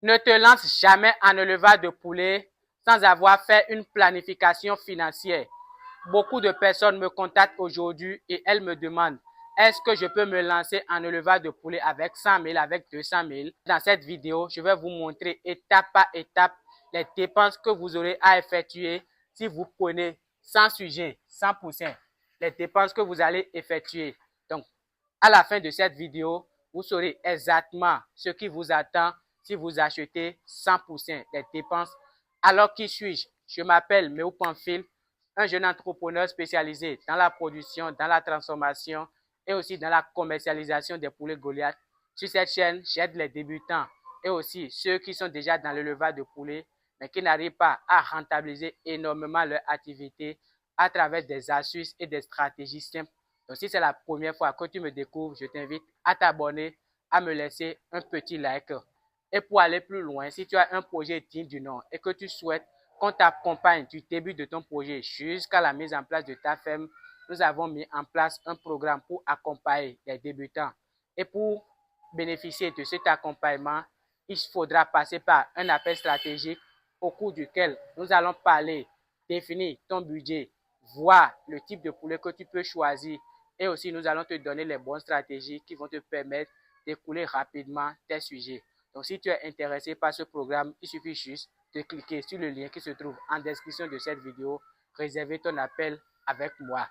Ne te lance jamais en élevage de poulet sans avoir fait une planification financière. Beaucoup de personnes me contactent aujourd'hui et elles me demandent est-ce que je peux me lancer en élevage de poulet avec 100 000, avec 200 000? Dans cette vidéo, je vais vous montrer étape par étape les dépenses que vous aurez à effectuer si vous prenez sans sujet, 100%, les dépenses que vous allez effectuer. Donc, à la fin de cette vidéo, vous saurez exactement ce qui vous attend si vous achetez 100% des dépenses. Alors, qui suis-je? Je m'appelle Méo Pamphile, un jeune entrepreneur spécialisé dans la production, dans la transformation et aussi dans la commercialisation des poulets Goliath. Sur cette chaîne, j'aide les débutants et aussi ceux qui sont déjà dans l'élevage de poulets, mais qui n'arrivent pas à rentabiliser énormément leur activité à travers des astuces et des stratégies simples. Donc, si c'est la première fois que tu me découvres, je t'invite à t'abonner, à me laisser un petit like. Et pour aller plus loin, si tu as un projet digne du nom et que tu souhaites qu'on t'accompagne du début de ton projet jusqu'à la mise en place de ta ferme, nous avons mis en place un programme pour accompagner les débutants. Et pour bénéficier de cet accompagnement, il faudra passer par un appel stratégique au cours duquel nous allons parler, définir ton budget, voir le type de poulet que tu peux choisir et aussi nous allons te donner les bonnes stratégies qui vont te permettre d'écouler rapidement tes sujets. Donc, si tu es intéressé par ce programme, il suffit juste de cliquer sur le lien qui se trouve en description de cette vidéo. Réserver ton appel avec moi.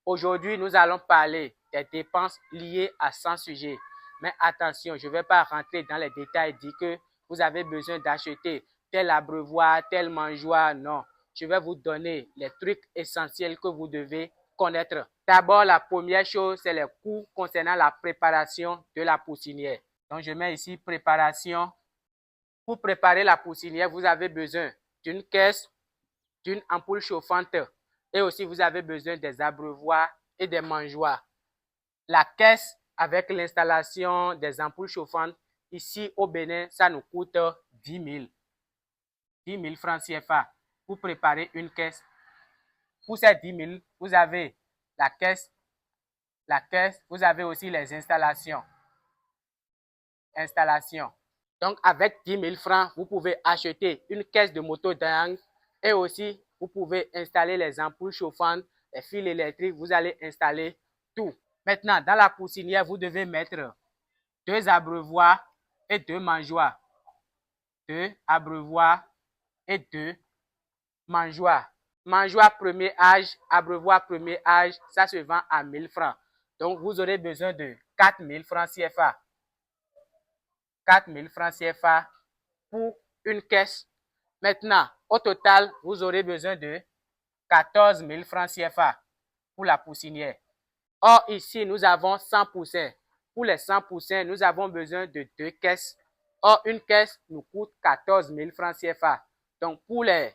Aujourd'hui, nous allons parler des dépenses liées à 100 sujets. Mais attention, je ne vais pas rentrer dans les détails, dire que vous avez besoin d'acheter tel abreuvoir, tel mangeoire. Non, je vais vous donner les trucs essentiels que vous devez connaître. D'abord, la première chose, c'est les coûts concernant la préparation de la poussinière. Donc, je mets ici préparation. Pour préparer la poussinière, vous avez besoin d'une caisse, d'une ampoule chauffante et aussi vous avez besoin des abreuvoirs et des mangeoires. La caisse avec l'installation des ampoules chauffantes, ici au Bénin, ça nous coûte 10 000 francs CFA pour préparer une caisse. Pour ces 10 000, vous avez la caisse, vous avez aussi les installations. Donc, avec 10 000 francs, vous pouvez acheter une caisse de moto d'angle et aussi, vous pouvez installer les ampoules chauffantes, les fils électriques, vous allez installer tout. Maintenant, dans la poussinière, vous devez mettre 2 abreuvoirs et 2 mangeoires. 2 abreuvoirs et 2 mangeoires. Mangeoire premier âge, abreuvoir premier âge, ça se vend à 1 000 francs. Donc, vous aurez besoin de 4 000 francs CFA. 4 000 francs CFA pour une caisse. Maintenant, au total, vous aurez besoin de 14 000 francs CFA pour la poussinière. Or, ici, nous avons 100%. Pour les 100%, nous avons besoin de 2 caisses. Or, une caisse nous coûte 14 000 francs CFA. Donc, pour les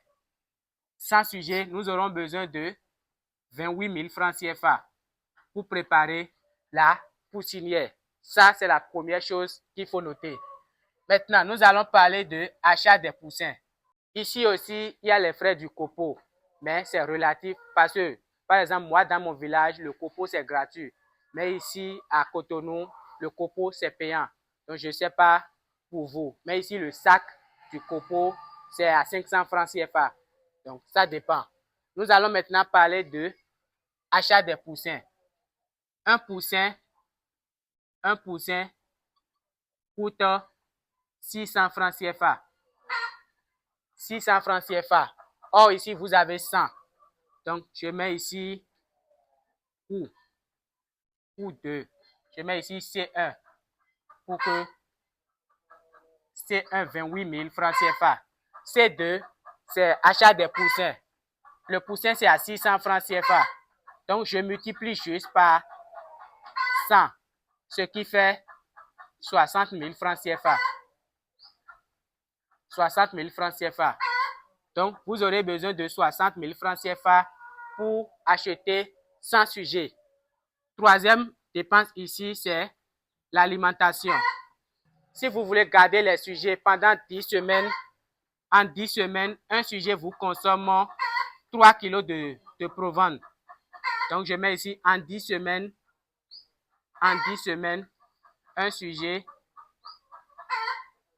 100 sujets, nous aurons besoin de 28 000 francs CFA pour préparer la poussinière. Ça, c'est la première chose qu'il faut noter. Maintenant, nous allons parler de l'achat des poussins. Ici aussi, il y a les frais du copeau, mais c'est relatif parce que, par exemple, moi, dans mon village, le copeau, c'est gratuit. Mais ici, à Cotonou, le copeau, c'est payant. Donc, je ne sais pas pour vous. Mais ici, le sac du copeau, c'est à 500 francs CFA. Donc, ça dépend. Nous allons maintenant parler de l'achat des poussins. Un poussin coûte 600 francs CFA. 600 francs CFA. Or, ici, vous avez 100. Donc, je mets ici ou 2. Je mets ici C1 pour que C1, 28 000 francs CFA. C2, c'est achat des poussins. Le poussin, c'est à 600 francs CFA. Donc, je multiplie juste par 100, ce qui fait 60 000 francs CFA. 60 000 francs CFA. Donc, vous aurez besoin de 60 000 francs CFA pour acheter 100 sujets. Troisième dépense ici, c'est l'alimentation. Si vous voulez garder les sujets pendant 10 semaines, en 10 semaines, un sujet vous consomme 3 kg de provende. Donc, je mets ici en 10 semaines,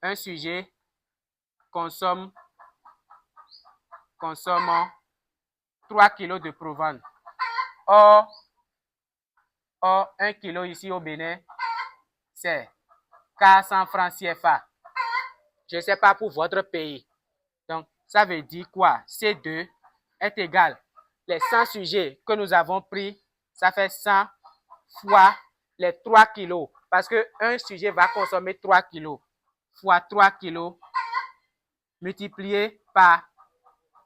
un un sujet consomme 3 kilos de provence. Or 1 kilo ici au Bénin, c'est 400 francs CFA. Je ne sais pas pour votre pays. Donc, ça veut dire quoi? C2 est égal. Les 100 sujets que nous avons pris, ça fait 100 fois les 3 kilos. Parce qu'un sujet va consommer 3 kilos. Fois 3 kilos multiplié par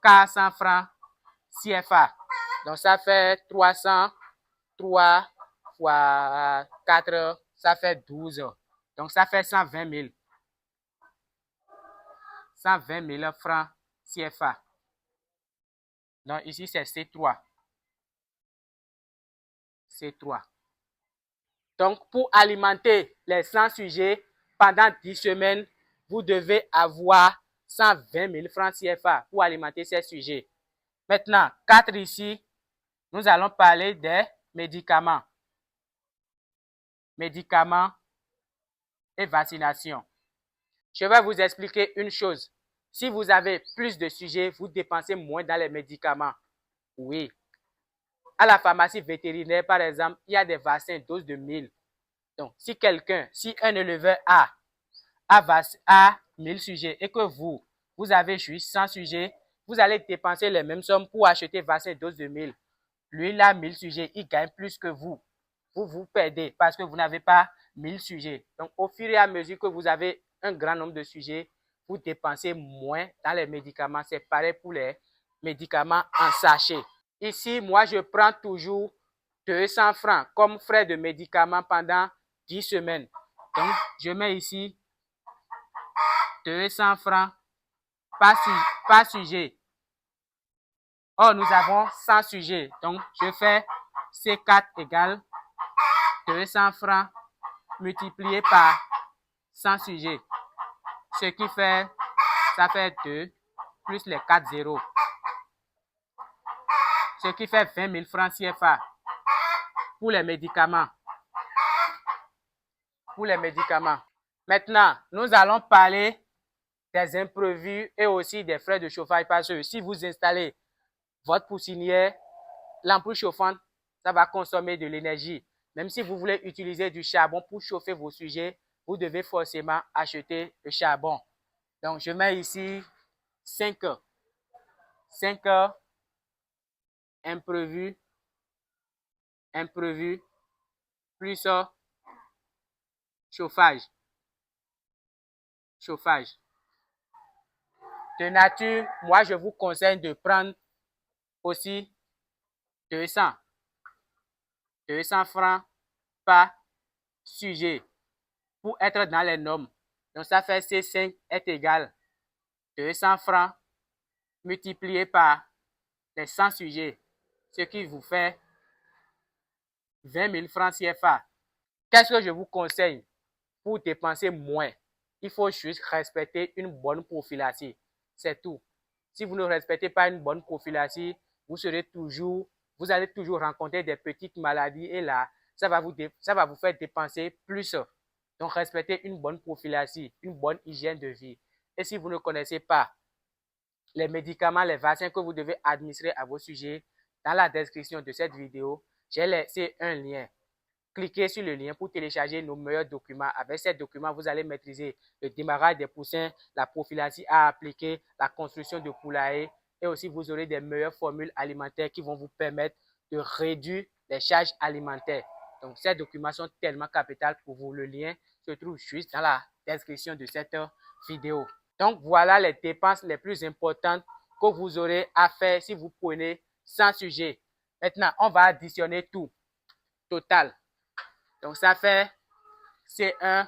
400 francs CFA. Donc, ça fait 303 fois 4, ça fait 12. Donc, ça fait 120 000. 120 000 francs CFA. Donc, ici, c'est C3. C3. Donc, pour alimenter les 100 sujets pendant 10 semaines, vous devez avoir 120 000 francs CFA pour alimenter ces sujets. Maintenant, 4 ici, nous allons parler des médicaments. Médicaments et vaccination. Je vais vous expliquer une chose. Si vous avez plus de sujets, vous dépensez moins dans les médicaments. Oui. À la pharmacie vétérinaire, par exemple, il y a des vaccins dose de 1000. Donc, si un éleveur a 1000 sujets et que vous avez juste 100 sujets, vous allez dépenser les mêmes sommes pour acheter vaccin dose de 1000. Lui, il a 1000 sujets, il gagne plus que vous. Vous perdez parce que vous n'avez pas 1000 sujets. Donc, au fur et à mesure que vous avez un grand nombre de sujets, vous dépensez moins dans les médicaments. C'est pareil pour les médicaments en sachet. Ici, moi, je prends toujours 200 francs comme frais de médicaments pendant 10 semaines. Donc, je mets ici 200 francs par sujet. Or, nous avons 100 sujets. Donc, je fais C4 égale 200 francs multiplié par 100 sujets. Ce qui fait, ça fait 2 plus les 4 zéros. Ce qui fait 20 000 francs CFA pour les médicaments. Maintenant, nous allons parler des imprévus et aussi des frais de chauffage. Parce que si vous installez votre poussinière, l'ampoule chauffante, ça va consommer de l'énergie. Même si vous voulez utiliser du charbon pour chauffer vos sujets, vous devez forcément acheter le charbon. Donc, je mets ici 5 heures. 5 heures imprévu, plus chauffage. De nature, moi, je vous conseille de prendre aussi 200 francs par sujet pour être dans les normes. Donc, ça fait C5 est égal 200 francs multiplié par les 100 sujets, ce qui vous fait 20 000 francs CFA. Qu'est-ce que je vous conseille pour dépenser moins? Il faut juste respecter une bonne prophylaxie. C'est tout. Si vous ne respectez pas une bonne prophylaxie, vous allez toujours rencontrer des petites maladies et là, ça va vous faire dépenser plus. Donc, respectez une bonne prophylaxie, une bonne hygiène de vie. Et si vous ne connaissez pas les médicaments, les vaccins que vous devez administrer à vos sujets, dans la description de cette vidéo, j'ai laissé un lien. Cliquez sur le lien pour télécharger nos meilleurs documents. Avec ces documents, vous allez maîtriser le démarrage des poussins, la prophylaxie à appliquer, la construction de poulailler et aussi vous aurez des meilleures formules alimentaires qui vont vous permettre de réduire les charges alimentaires. Donc, ces documents sont tellement capitaux pour vous. Le lien se trouve juste dans la description de cette vidéo. Donc, voilà les dépenses les plus importantes que vous aurez à faire si vous prenez 100 sujets. Maintenant, on va additionner tout. Total. Donc, ça fait C1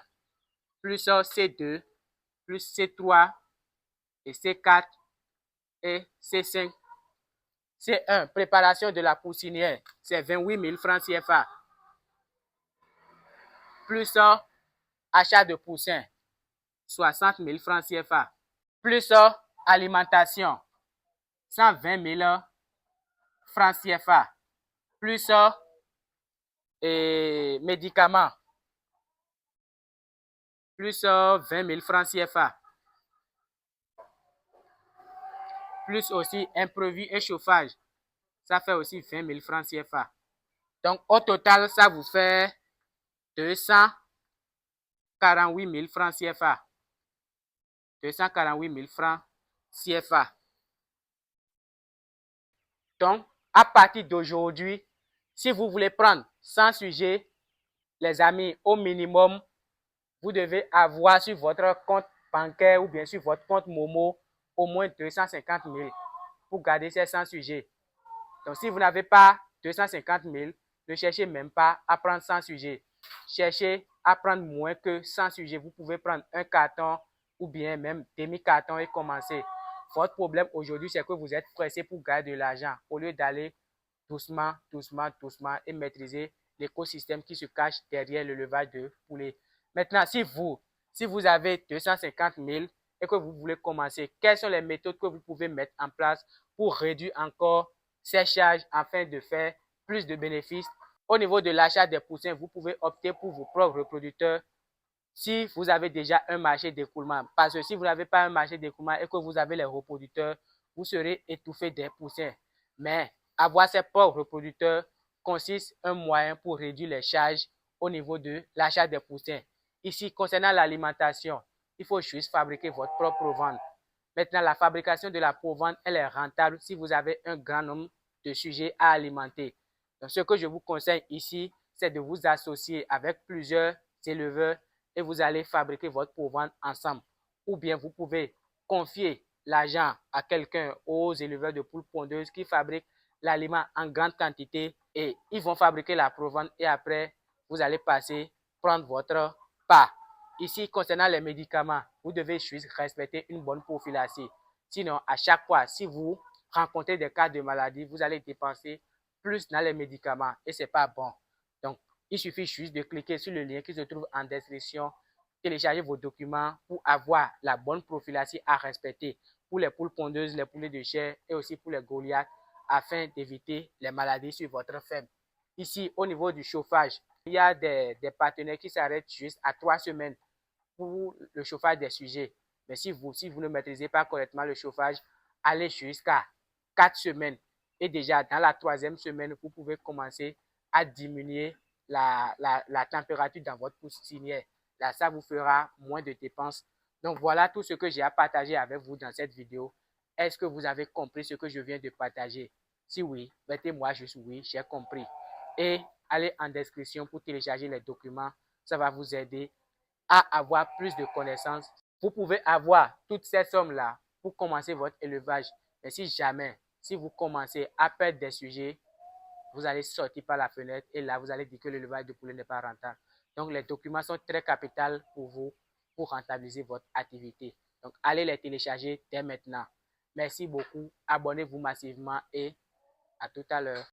plus C2 plus C3 et C4 et C5. C1, préparation de la poussinière, c'est 28 000 francs CFA. Plus achat de poussins, 60 000 francs CFA. Plus alimentation, 120 000 francs CFA. Plus médicaments, plus 20 000 francs CFA. Plus aussi imprévu et chauffage. Ça fait aussi 20 000 francs CFA. Donc, au total, ça vous fait 248 000 francs CFA. 248 000 francs CFA. Donc, à partir d'aujourd'hui, si vous voulez prendre 100 sujets, les amis, au minimum, vous devez avoir sur votre compte bancaire ou bien sur votre compte Momo au moins 250 000 pour garder ces 100 sujets. Donc, si vous n'avez pas 250 000, ne cherchez même pas à prendre 100 sujets. Cherchez à prendre moins que 100 sujets. Vous pouvez prendre un carton ou bien même demi-carton et commencer. Votre problème aujourd'hui, c'est que vous êtes pressé pour gagner de l'argent au lieu d'aller doucement, doucement, doucement et maîtriser l'écosystème qui se cache derrière le levage de poulet. Maintenant, si vous avez 250 000 et que vous voulez commencer, quelles sont les méthodes que vous pouvez mettre en place pour réduire encore ces charges afin de faire plus de bénéfices? Au niveau de l'achat des poussins, vous pouvez opter pour vos propres reproducteurs si vous avez déjà un marché d'écoulement. Parce que si vous n'avez pas un marché d'écoulement et que vous avez les reproducteurs, vous serez étouffé des poussins. Mais avoir ses propres reproducteurs consiste un moyen pour réduire les charges au niveau de l'achat des poussins. Ici, concernant l'alimentation, il faut juste fabriquer votre propre provende. Maintenant, la fabrication de la provende, elle est rentable si vous avez un grand nombre de sujets à alimenter. Donc, ce que je vous conseille ici, c'est de vous associer avec plusieurs éleveurs et vous allez fabriquer votre provende ensemble. Ou bien vous pouvez confier l'argent à quelqu'un, aux éleveurs de poules pondeuses qui fabriquent l'aliment en grande quantité et ils vont fabriquer la provende et après, vous allez passer prendre votre part. Ici, concernant les médicaments, vous devez juste respecter une bonne prophylaxie. Sinon, à chaque fois, si vous rencontrez des cas de maladie, vous allez dépenser plus dans les médicaments et ce n'est pas bon. Donc, il suffit juste de cliquer sur le lien qui se trouve en description, télécharger vos documents pour avoir la bonne prophylaxie à respecter pour les poules pondeuses, les poulets de chair et aussi pour les goliaths afin d'éviter les maladies sur votre ferme. Ici, au niveau du chauffage, il y a des partenaires qui s'arrêtent juste à 3 semaines pour le chauffage des sujets. Mais si vous ne maîtrisez pas correctement le chauffage, allez jusqu'à 4 semaines. Et déjà, dans la 3e semaine, vous pouvez commencer à diminuer la température dans votre poussinière. Là, ça vous fera moins de dépenses. Donc, voilà tout ce que j'ai à partager avec vous dans cette vidéo. Est-ce que vous avez compris ce que je viens de partager? Si oui, mettez-moi juste oui, j'ai compris. Et allez en description pour télécharger les documents. Ça va vous aider à avoir plus de connaissances. Vous pouvez avoir toutes ces sommes-là pour commencer votre élevage. Mais si vous commencez à perdre des sujets, vous allez sortir par la fenêtre et là, vous allez dire que l'élevage de poulet n'est pas rentable. Donc, les documents sont très capitaux pour vous pour rentabiliser votre activité. Donc, allez les télécharger dès maintenant. Merci beaucoup. Abonnez-vous massivement et à tout à l'heure.